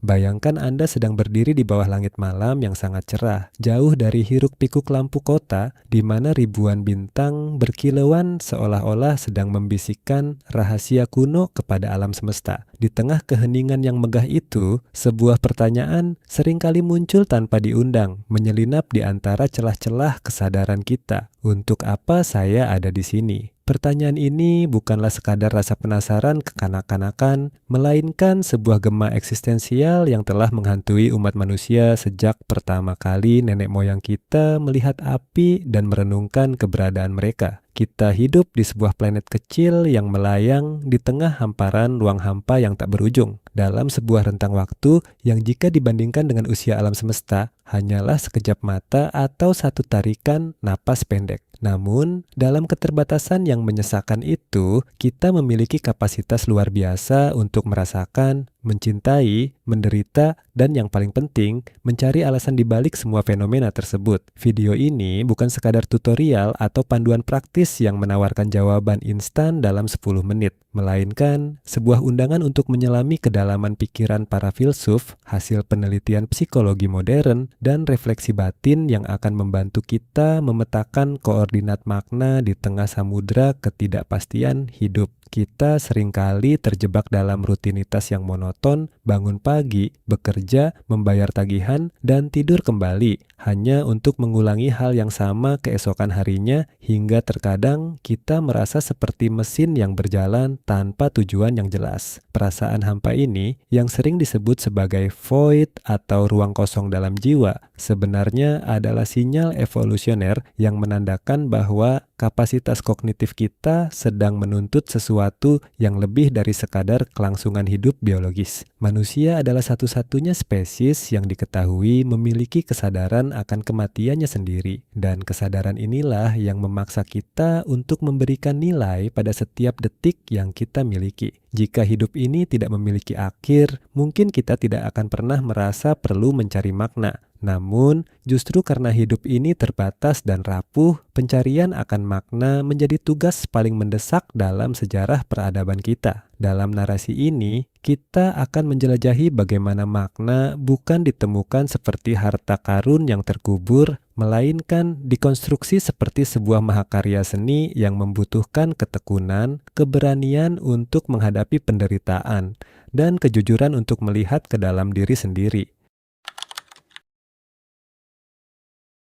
Bayangkan Anda sedang berdiri di bawah langit malam yang sangat cerah, jauh dari hiruk-pikuk lampu kota, di mana ribuan bintang berkilauan seolah-olah sedang membisikkan rahasia kuno kepada alam semesta. Di tengah keheningan yang megah itu, sebuah pertanyaan seringkali muncul tanpa diundang, menyelinap di antara celah-celah kesadaran kita. Untuk apa saya ada di sini? Pertanyaan ini bukanlah sekadar rasa penasaran kekanak-kanakan, melainkan sebuah gema eksistensial yang telah menghantui umat manusia sejak pertama kali nenek moyang kita melihat api dan merenungkan keberadaan mereka. Kita hidup di sebuah planet kecil yang melayang di tengah hamparan ruang hampa yang tak berujung, dalam sebuah rentang waktu yang jika dibandingkan dengan usia alam semesta, hanyalah sekejap mata atau satu tarikan napas pendek. Namun, dalam keterbatasan yang menyesakan itu, kita memiliki kapasitas luar biasa untuk merasakan, mencintai, menderita, dan yang paling penting, mencari alasan dibalik semua fenomena tersebut. Video ini bukan sekadar tutorial atau panduan praktis yang menawarkan jawaban instan dalam 10 menit, melainkan sebuah undangan untuk menyelami kedalaman pikiran para filsuf, hasil penelitian psikologi modern, dan refleksi batin yang akan membantu kita memetakan koordinat makna di tengah samudra ketidakpastian hidup. Kita seringkali terjebak dalam rutinitas yang monoton, bangun pagi, bekerja, membayar tagihan, dan tidur kembali, hanya untuk mengulangi hal yang sama keesokan harinya, hingga terkadang kita merasa seperti mesin yang berjalan tanpa tujuan yang jelas. Perasaan hampa ini, yang sering disebut sebagai void atau ruang kosong dalam jiwa, sebenarnya adalah sinyal evolusioner yang menandakan bahwa kapasitas kognitif kita sedang menuntut sesuatu yang lebih dari sekadar kelangsungan hidup biologis. Manusia adalah satu-satunya spesies yang diketahui memiliki kesadaran akan kematiannya sendiri, dan kesadaran inilah yang memaksa kita untuk memberikan nilai pada setiap detik yang kita miliki. Jika hidup ini tidak memiliki akhir, mungkin kita tidak akan pernah merasa perlu mencari makna. Namun, justru karena hidup ini terbatas dan rapuh, pencarian akan makna menjadi tugas paling mendesak dalam sejarah peradaban kita. Dalam narasi ini, kita akan menjelajahi bagaimana makna bukan ditemukan seperti harta karun yang terkubur, melainkan dikonstruksi seperti sebuah mahakarya seni yang membutuhkan ketekunan, keberanian untuk menghadapi penderitaan, dan kejujuran untuk melihat ke dalam diri sendiri.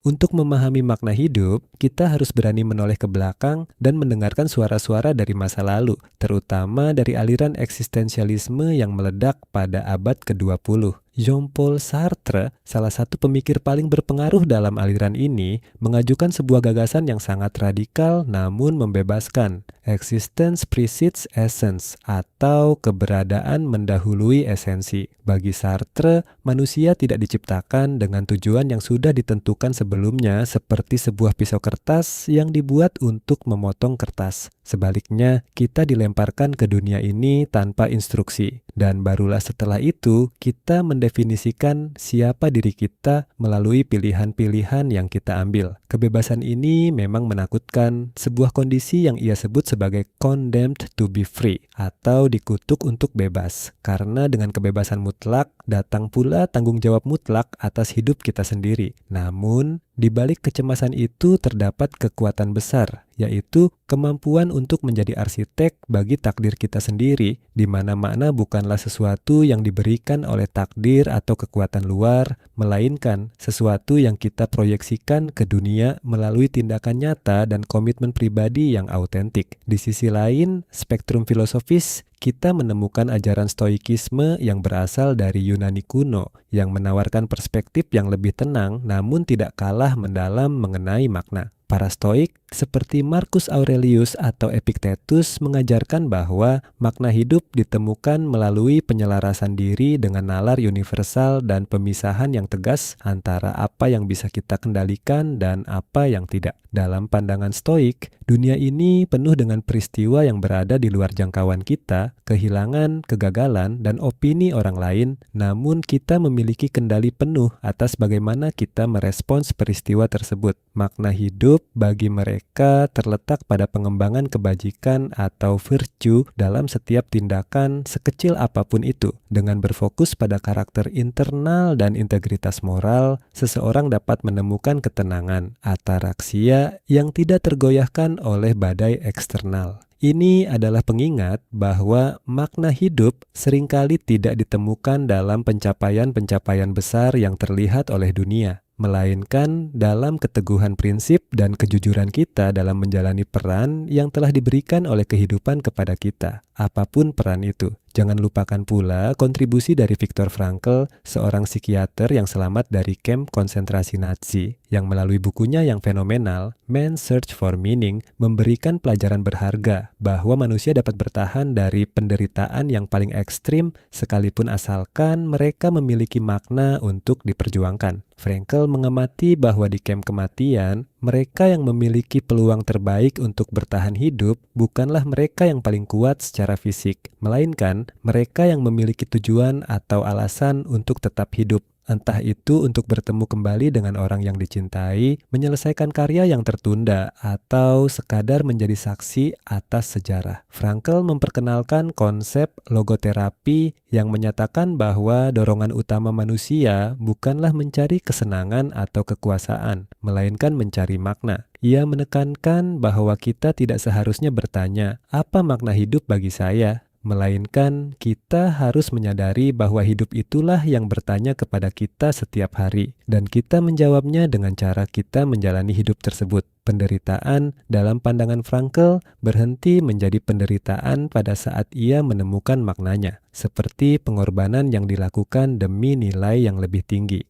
Untuk memahami makna hidup, kita harus berani menoleh ke belakang dan mendengarkan suara-suara dari masa lalu, terutama dari aliran eksistensialisme yang meledak pada abad ke-20. Jean-Paul Sartre, salah satu pemikir paling berpengaruh dalam aliran ini, mengajukan sebuah gagasan yang sangat radikal namun membebaskan. Existence precedes essence, atau keberadaan mendahului esensi. Bagi Sartre, manusia tidak diciptakan dengan tujuan yang sudah ditentukan sebelumnya seperti sebuah pisau kertas yang dibuat untuk memotong kertas. Sebaliknya, kita dilemparkan ke dunia ini tanpa instruksi. Dan barulah setelah itu, kita mendefinisikan siapa diri kita melalui pilihan-pilihan yang kita ambil. Kebebasan ini memang menakutkan, sebuah kondisi yang ia sebut sebagai condemned to be free, atau dikutuk untuk bebas. Karena dengan kebebasan mutlak, datang pula tanggung jawab mutlak atas hidup kita sendiri. Namun, di balik kecemasan itu terdapat kekuatan besar, yaitu kemampuan untuk menjadi arsitek bagi takdir kita sendiri, di mana makna bukanlah sesuatu yang diberikan oleh takdir atau kekuatan luar, melainkan sesuatu yang kita proyeksikan ke dunia melalui tindakan nyata dan komitmen pribadi yang autentik. Di sisi lain, spektrum filosofis, kita menemukan ajaran stoikisme yang berasal dari Yunani kuno, yang menawarkan perspektif yang lebih tenang namun tidak kalah mendalam mengenai makna. Para stoik seperti Marcus Aurelius atau Epictetus mengajarkan bahwa makna hidup ditemukan melalui penyelarasan diri dengan nalar universal dan pemisahan yang tegas antara apa yang bisa kita kendalikan dan apa yang tidak. Dalam pandangan stoik, dunia ini penuh dengan peristiwa yang berada di luar jangkauan kita, kehilangan, kegagalan, dan opini orang lain, namun kita memiliki kendali penuh atas bagaimana kita merespons peristiwa tersebut. Makna hidup bagi mereka terletak pada pengembangan kebajikan atau virtue dalam setiap tindakan sekecil apapun itu. Dengan berfokus pada karakter internal dan integritas moral, seseorang dapat menemukan ketenangan, ataraksia yang tidak tergoyahkan oleh badai eksternal. Ini adalah pengingat bahwa makna hidup seringkali tidak ditemukan dalam pencapaian-pencapaian besar yang terlihat oleh dunia, melainkan dalam keteguhan prinsip dan kejujuran kita dalam menjalani peran yang telah diberikan oleh kehidupan kepada kita, apapun peran itu. Jangan lupakan pula kontribusi dari Viktor Frankl, seorang psikiater yang selamat dari kamp konsentrasi Nazi, yang melalui bukunya yang fenomenal, Man's Search for Meaning, memberikan pelajaran berharga bahwa manusia dapat bertahan dari penderitaan yang paling ekstrim sekalipun asalkan mereka memiliki makna untuk diperjuangkan. Frankl mengamati bahwa di kamp kematian, mereka yang memiliki peluang terbaik untuk bertahan hidup bukanlah mereka yang paling kuat secara fisik, melainkan mereka yang memiliki tujuan atau alasan untuk tetap hidup. Entah itu untuk bertemu kembali dengan orang yang dicintai, menyelesaikan karya yang tertunda, atau sekadar menjadi saksi atas sejarah. Frankl memperkenalkan konsep logoterapi yang menyatakan bahwa dorongan utama manusia bukanlah mencari kesenangan atau kekuasaan, melainkan mencari makna. Ia menekankan bahwa kita tidak seharusnya bertanya, "Apa makna hidup bagi saya?" Melainkan kita harus menyadari bahwa hidup itulah yang bertanya kepada kita setiap hari, dan kita menjawabnya dengan cara kita menjalani hidup tersebut. Penderitaan dalam pandangan Frankl berhenti menjadi penderitaan pada saat ia menemukan maknanya, seperti pengorbanan yang dilakukan demi nilai yang lebih tinggi.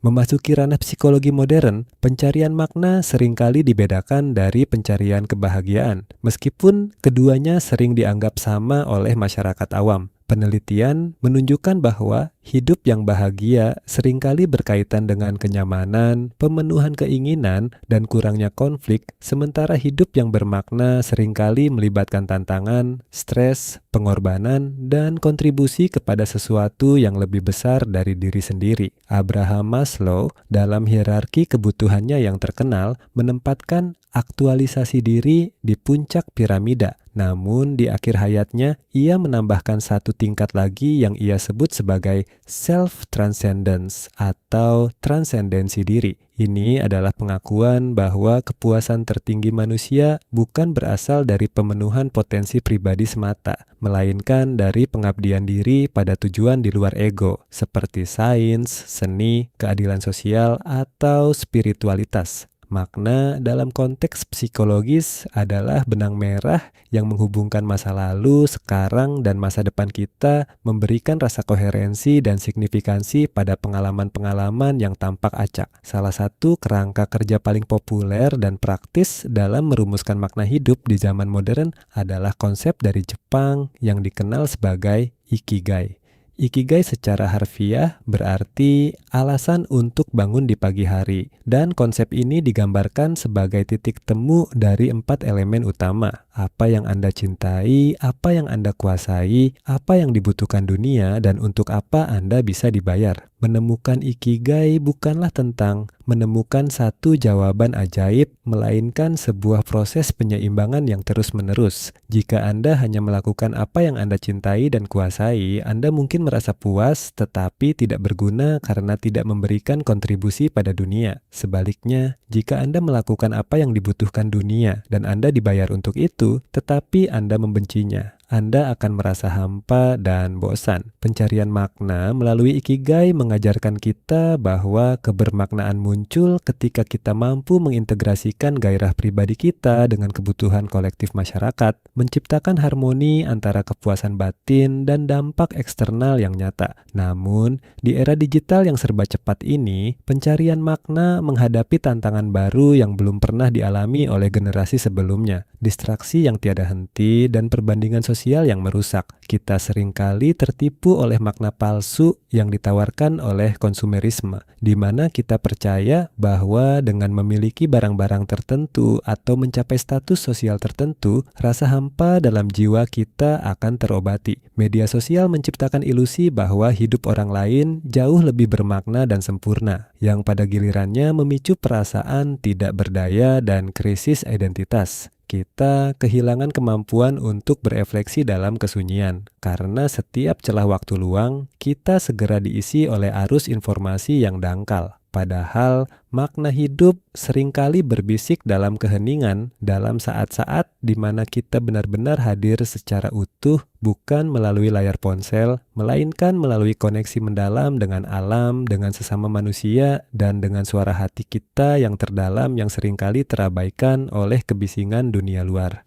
Memasuki ranah psikologi modern, pencarian makna seringkali dibedakan dari pencarian kebahagiaan, meskipun keduanya sering dianggap sama oleh masyarakat awam. Penelitian menunjukkan bahwa hidup yang bahagia seringkali berkaitan dengan kenyamanan, pemenuhan keinginan, dan kurangnya konflik, sementara hidup yang bermakna seringkali melibatkan tantangan, stres, pengorbanan, dan kontribusi kepada sesuatu yang lebih besar dari diri sendiri. Abraham Maslow, dalam hierarki kebutuhannya yang terkenal, menempatkan aktualisasi diri di puncak piramida. Namun di akhir hayatnya, ia menambahkan satu tingkat lagi yang ia sebut sebagai self-transcendence atau transendensi diri. Ini adalah pengakuan bahwa kepuasan tertinggi manusia bukan berasal dari pemenuhan potensi pribadi semata, melainkan dari pengabdian diri pada tujuan di luar ego, seperti sains, seni, keadilan sosial, atau spiritualitas. Makna dalam konteks psikologis adalah benang merah yang menghubungkan masa lalu, sekarang, dan masa depan kita, memberikan rasa koherensi dan signifikansi pada pengalaman-pengalaman yang tampak acak. Salah satu kerangka kerja paling populer dan praktis dalam merumuskan makna hidup di zaman modern adalah konsep dari Jepang yang dikenal sebagai Ikigai. Ikigai secara harfiah berarti alasan untuk bangun di pagi hari, dan konsep ini digambarkan sebagai titik temu dari 4 elemen utama: apa yang Anda cintai, apa yang Anda kuasai, apa yang dibutuhkan dunia, dan untuk apa Anda bisa dibayar. Menemukan Ikigai bukanlah tentang menemukan satu jawaban ajaib, melainkan sebuah proses penyeimbangan yang terus-menerus. Jika Anda hanya melakukan apa yang Anda cintai dan kuasai, Anda mungkin merasa puas tetapi tidak berguna karena tidak memberikan kontribusi pada dunia. Sebaliknya, jika Anda melakukan apa yang dibutuhkan dunia dan Anda dibayar untuk itu, tetapi Anda membencinya, Anda akan merasa hampa dan bosan. Pencarian makna melalui Ikigai mengajarkan kita bahwa kebermaknaan muncul ketika kita mampu mengintegrasikan gairah pribadi kita dengan kebutuhan kolektif masyarakat, menciptakan harmoni antara kepuasan batin dan dampak eksternal yang nyata. Namun, di era digital yang serba cepat ini, pencarian makna menghadapi tantangan baru yang belum pernah dialami oleh generasi sebelumnya. Distraksi yang tiada henti dan perbandingan sosial sosial yang merusak. Kita seringkali tertipu oleh makna palsu yang ditawarkan oleh konsumerisme, di mana kita percaya bahwa dengan memiliki barang-barang tertentu atau mencapai status sosial tertentu, rasa hampa dalam jiwa kita akan terobati. Media sosial menciptakan ilusi bahwa hidup orang lain jauh lebih bermakna dan sempurna, yang pada gilirannya memicu perasaan tidak berdaya dan krisis identitas. Kita kehilangan kemampuan untuk berefleksi dalam kesunyian, karena setiap celah waktu luang, kita segera diisi oleh arus informasi yang dangkal. Padahal, makna hidup seringkali berbisik dalam keheningan, dalam saat-saat di mana kita benar-benar hadir secara utuh, bukan melalui layar ponsel, melainkan melalui koneksi mendalam dengan alam, dengan sesama manusia, dan dengan suara hati kita yang terdalam yang seringkali terabaikan oleh kebisingan dunia luar.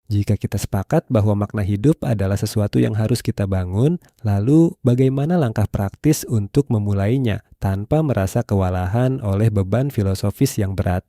Jika kita sepakat bahwa makna hidup adalah sesuatu yang harus kita bangun, lalu bagaimana langkah praktis untuk memulainya tanpa merasa kewalahan oleh beban filosofis yang berat?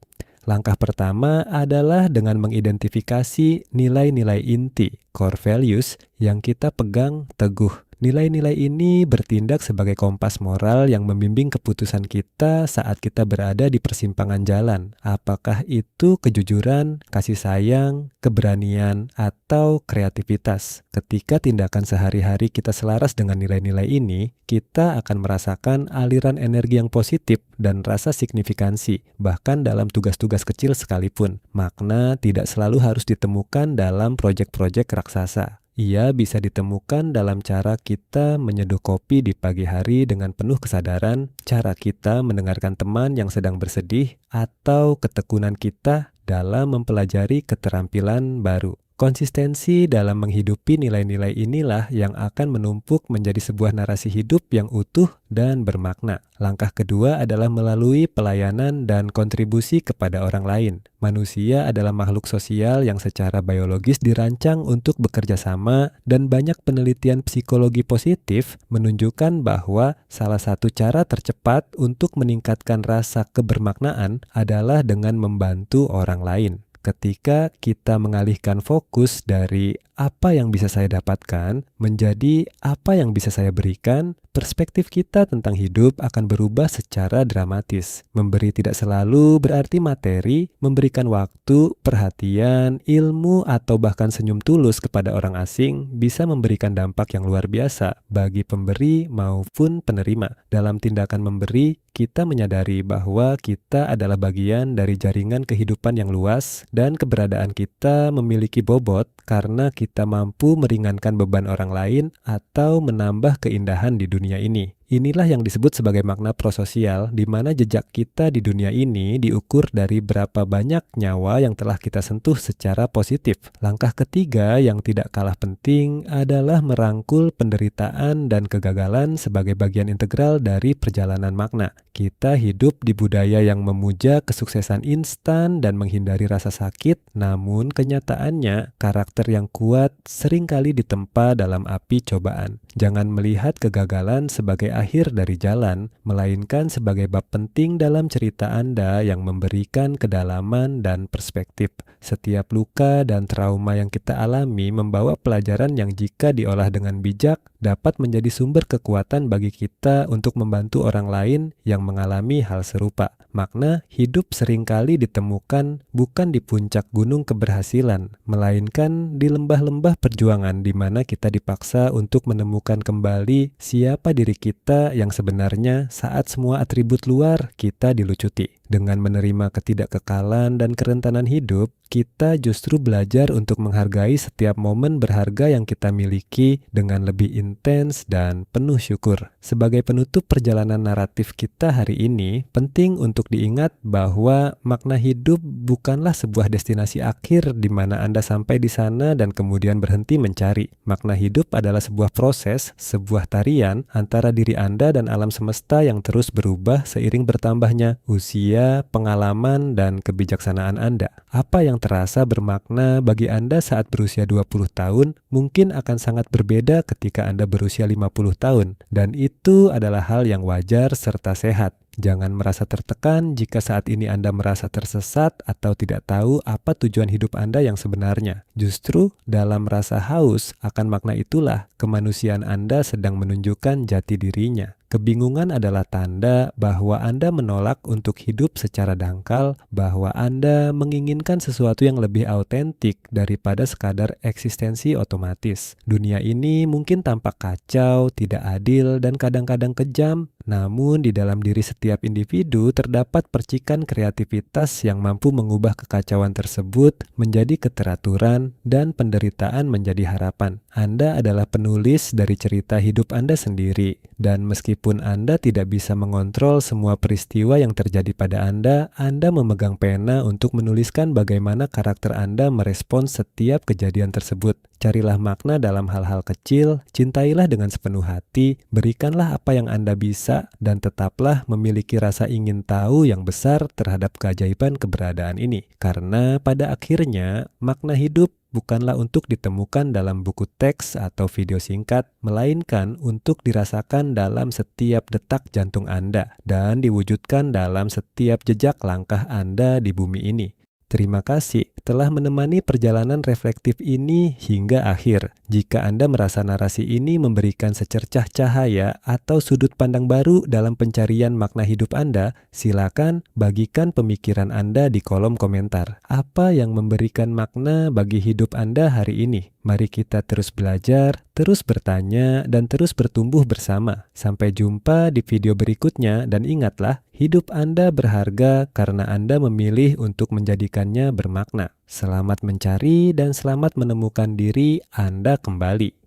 Langkah pertama adalah dengan mengidentifikasi nilai-nilai inti, core values, yang kita pegang teguh. Nilai-nilai ini bertindak sebagai kompas moral yang membimbing keputusan kita saat kita berada di persimpangan jalan. Apakah itu kejujuran, kasih sayang, keberanian, atau kreativitas? Ketika tindakan sehari-hari kita selaras dengan nilai-nilai ini, kita akan merasakan aliran energi yang positif dan rasa signifikansi, bahkan dalam tugas-tugas kecil sekalipun. Makna tidak selalu harus ditemukan dalam proyek-proyek raksasa. Ia bisa ditemukan dalam cara kita menyeduh kopi di pagi hari dengan penuh kesadaran, cara kita mendengarkan teman yang sedang bersedih, atau ketekunan kita dalam mempelajari keterampilan baru. Konsistensi dalam menghidupi nilai-nilai inilah yang akan menumpuk menjadi sebuah narasi hidup yang utuh dan bermakna. Langkah kedua adalah melalui pelayanan dan kontribusi kepada orang lain. Manusia adalah makhluk sosial yang secara biologis dirancang untuk bekerja sama, dan banyak penelitian psikologi positif menunjukkan bahwa salah satu cara tercepat untuk meningkatkan rasa kebermaknaan adalah dengan membantu orang lain. Ketika kita mengalihkan fokus dari apa yang bisa saya dapatkan menjadi apa yang bisa saya berikan, perspektif kita tentang hidup akan berubah secara dramatis. Memberi tidak selalu berarti materi, memberikan waktu, perhatian, ilmu, atau bahkan senyum tulus kepada orang asing bisa memberikan dampak yang luar biasa bagi pemberi maupun penerima. Dalam tindakan memberi, kita menyadari bahwa kita adalah bagian dari jaringan kehidupan yang luas, dan keberadaan kita memiliki bobot karena kita mampu meringankan beban orang lain atau menambah keindahan di dunia ini. Inilah yang disebut sebagai makna prososial, di mana jejak kita di dunia ini diukur dari berapa banyak nyawa yang telah kita sentuh secara positif. Langkah ketiga yang tidak kalah penting adalah merangkul penderitaan dan kegagalan sebagai bagian integral dari perjalanan makna. Kita hidup di budaya yang memuja kesuksesan instan dan menghindari rasa sakit, namun kenyataannya karakter yang kuat seringkali ditempa dalam api cobaan. Jangan melihat kegagalan sebagai akhir dari jalan, melainkan sebagai bab penting dalam cerita Anda yang memberikan kedalaman dan perspektif. Setiap luka dan trauma yang kita alami membawa pelajaran yang jika diolah dengan bijak dapat menjadi sumber kekuatan bagi kita untuk membantu orang lain yang mengalami hal serupa. Makna hidup seringkali ditemukan bukan di puncak gunung keberhasilan, melainkan di lembah-lembah perjuangan di mana kita dipaksa untuk menemukan kembali siapa diri kita yang sebenarnya saat semua atribut luar kita dilucuti. Dengan menerima ketidakkekalan dan kerentanan hidup, kita justru belajar untuk menghargai setiap momen berharga yang kita miliki dengan lebih intens dan penuh syukur. Sebagai penutup perjalanan naratif kita hari ini, penting untuk diingat bahwa makna hidup bukanlah sebuah destinasi akhir di mana Anda sampai di sana dan kemudian berhenti mencari. Makna hidup adalah sebuah proses, sebuah tarian antara diri Anda dan alam semesta yang terus berubah seiring bertambahnya usia, budaya, pengalaman, dan kebijaksanaan Anda. Apa yang terasa bermakna bagi Anda saat berusia 20 tahun mungkin akan sangat berbeda ketika Anda berusia 50 tahun, dan itu adalah hal yang wajar serta sehat. Jangan merasa tertekan jika saat ini Anda merasa tersesat atau tidak tahu apa tujuan hidup Anda yang sebenarnya. Justru dalam rasa haus akan makna itulah kemanusiaan Anda sedang menunjukkan jati dirinya. Kebingungan adalah tanda bahwa Anda menolak untuk hidup secara dangkal, bahwa Anda menginginkan sesuatu yang lebih autentik daripada sekadar eksistensi otomatis. Dunia ini mungkin tampak kacau, tidak adil, dan kadang-kadang kejam, namun di dalam diri setiap individu terdapat percikan kreativitas yang mampu mengubah kekacauan tersebut menjadi keteraturan dan penderitaan menjadi harapan. Anda adalah penulis dari cerita hidup Anda sendiri, dan meskipun Anda tidak bisa mengontrol semua peristiwa yang terjadi pada Anda memegang pena untuk menuliskan bagaimana karakter Anda merespons setiap kejadian tersebut. Carilah makna dalam hal-hal kecil, cintailah dengan sepenuh hati, berikanlah apa yang Anda bisa, dan tetaplah memiliki rasa ingin tahu yang besar terhadap keajaiban keberadaan ini. Karena pada akhirnya, makna hidup bukanlah untuk ditemukan dalam buku teks atau video singkat, melainkan untuk dirasakan dalam setiap detak jantung Anda dan diwujudkan dalam setiap jejak langkah Anda di bumi ini. Terima kasih telah menemani perjalanan reflektif ini hingga akhir. Jika Anda merasa narasi ini memberikan secercah cahaya atau sudut pandang baru dalam pencarian makna hidup Anda, silakan bagikan pemikiran Anda di kolom komentar. Apa yang memberikan makna bagi hidup Anda hari ini? Mari kita terus belajar, terus bertanya, dan terus bertumbuh bersama. Sampai jumpa di video berikutnya, dan ingatlah, hidup Anda berharga karena Anda memilih untuk menjadikannya bermakna. Selamat mencari dan selamat menemukan diri Anda kembali.